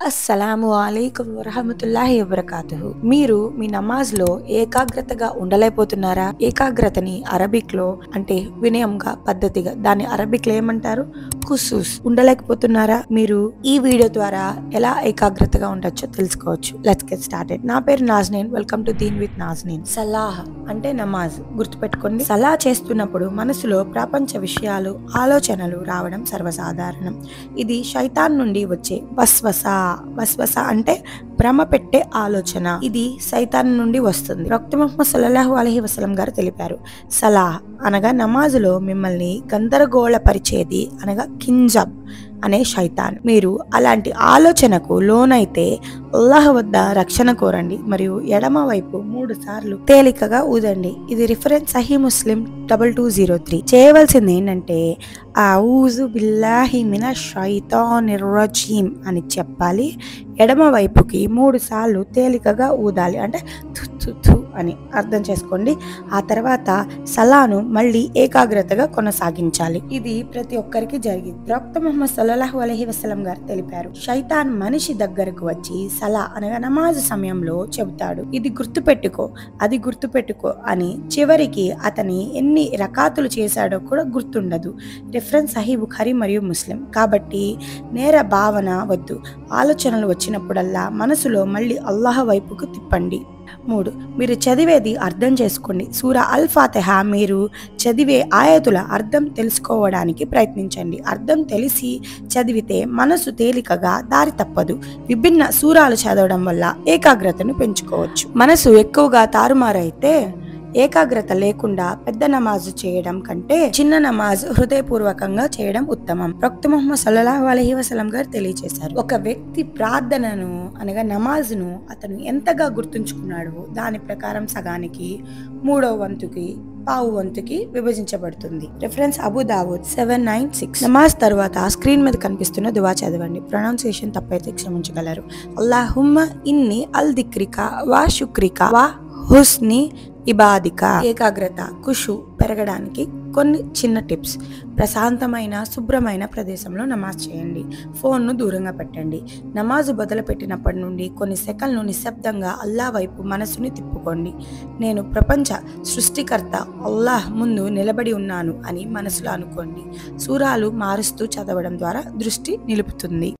అస్సలాము అలైకుం వరహమతుల్లాహి వబరకాతుహు. మీరు మీ నమాజ్లో ఏకాగ్రతగా ఉండలేకపోతున్నారా? ఏకాగ్రతని అరబిక్లో అంటే వినయంగా, పద్ధతిగా దాన్ని అరబిక్లో ఏమంటారు? ఖుసూస్. ఉండలేకపోతున్నారా? మీరు ఈ వీడియో ద్వారా ఎలా ఏకాగ్రతగా ఉండొచ్చో తెలుసుకోవచ్చు. Let's get started. నా పేరు Nazneen. Welcome to Deen with Nazneen. సలాహ్ అంటే నమాజ్. గుర్తుపెట్టుకోండి, సలా చేస్తున్నప్పుడు మనసులో ప్రపంచ విషయాలు, ఆలోచనలు రావడం సర్వసాధారణం. ఇది శైతాన్ నుండి వచ్చే వస్వస అంటే భ్రమ పెట్టే ఆలోచన. ఇది సైతాన్ నుండి వస్తుంది. ప్రవక్త ముహమ్మద్ సల్లల్లాహు అలైహి వసల్లం గారు తెలిపారు, సలాహ్ అనగా నమాజులో మిమ్మల్ని గందరగోళపరిచేది అనగా కింజబ్ అనే శైతాన్. మీరు అలాంటి ఆలోచనకు లోనైతే అల్లాహ్ వద్ద రక్షణ కోరండి మరియు ఎడమ వైపు 3 సార్లు తేలికగా ఊదండి. ఇది రిఫరెన్స్ సహీ ముస్లిం 2203. చేయవలసింది ఏంటంటే ఔజు బిల్లాహి మినష్ షైతానిర్ రజీమ్ అని చెప్పాలి. ఎడమ వైపుకి 3 సార్లు తేలికగా ఊదాలి, అంటే థు అని అర్థం చేసుకోండి. ఆ తర్వాత సలాను మళ్ళీ ఏకాగ్రతగా కొనసాగించాలి. ఇది ప్రతి ఒక్కరికి జరిగింది. ప్రవక్త ముహమ్మద్ సల్లల్లాహు అలైహి వసల్లం గారు తెలిపారు, శైతాన్ మనిషి దగ్గరకు వచ్చి సలా అనగా నమాజ్ సమయంలో చెబుతాడు, ఇది గుర్తుపెట్టుకో, అది గుర్తుపెట్టుకో అని. చివరికి అతని ఎన్ని రకాతులు చేశాడో కూడా గుర్తుండదు. రిఫరెన్స్ సహీ బుఖారీ మరియు ముస్లిం. కాబట్టి నేర భావన వద్దు. ఆలోచనలు వచ్చినప్పుడల్లా మనసులో మళ్ళీ అల్లాహ్ వైపుకు తిప్పండి. 3. మీరు చదివేది అర్థం చేసుకోండి. సూరా అల్ ఫాతిహా మీరు చదివే ఆయతుల అర్థం తెలుసుకోవడానికి ప్రయత్నించండి. అర్థం తెలిసి చదివితే మనసు తేలికగా దారి తప్పదు. విభిన్న సూరాలు చదవడం వల్ల ఏకాగ్రతను పెంచుకోవచ్చు. మనసు ఎక్కువగా తారుమారైతే ఏకాగ్రత లేకుండా పెద్ద నమాజు చేయడం కంటే చిన్న నమాజ్ హృదయపూర్వకంగా చేయడం ఉత్తమం. ప్రవక్త ముహమ్మద్ సల్లల్లాహు అలైహి వసల్లం గారు తెలియజేశారు, ఒక వ్యక్తి ప్రార్థనను అనగా నమాజ్ను అతను ఎంతగా గుర్తుంచుకున్నాడో దాని ప్రకారం సగానికి, 3వ వంతుకి, పావు వంతుకి విభజించబడుతుంది. రిఫరెన్స్ అబూ దావూద్ 796. నమాజ్ తర్వాత స్క్రీన్ మీద కనిపిస్తున్న దువా చదవండి. ప్రొనౌన్సియేషన్ తప్పైతే క్షమించగలరు. అల్లాహుమ్మ ఇన్ని అల్ దిక్రికా వా శుక్రికా వా హుస్ని ఇబాదికా. ఏకాగ్రత, ఖుషు పెరగడానికి కొన్ని చిన్న టిప్స్. ప్రశాంతమైన, శుభ్రమైన ప్రదేశంలో నమాజ్ చేయండి. ఫోన్ను దూరంగా పెట్టండి. నమాజు మొదలుపెట్టినప్పటి నుండి కొన్ని సెకన్లు నిశ్శబ్దంగా అల్లాహ్ వైపు మనసుని తిప్పుకోండి. నేను ప్రపంచ సృష్టికర్త అల్లాహ్ ముందు నిలబడి ఉన్నాను అని మనసులో అనుకోండి. సూరాలు మారుస్తూ చదవడం ద్వారా దృష్టి నిలుపుతుంది.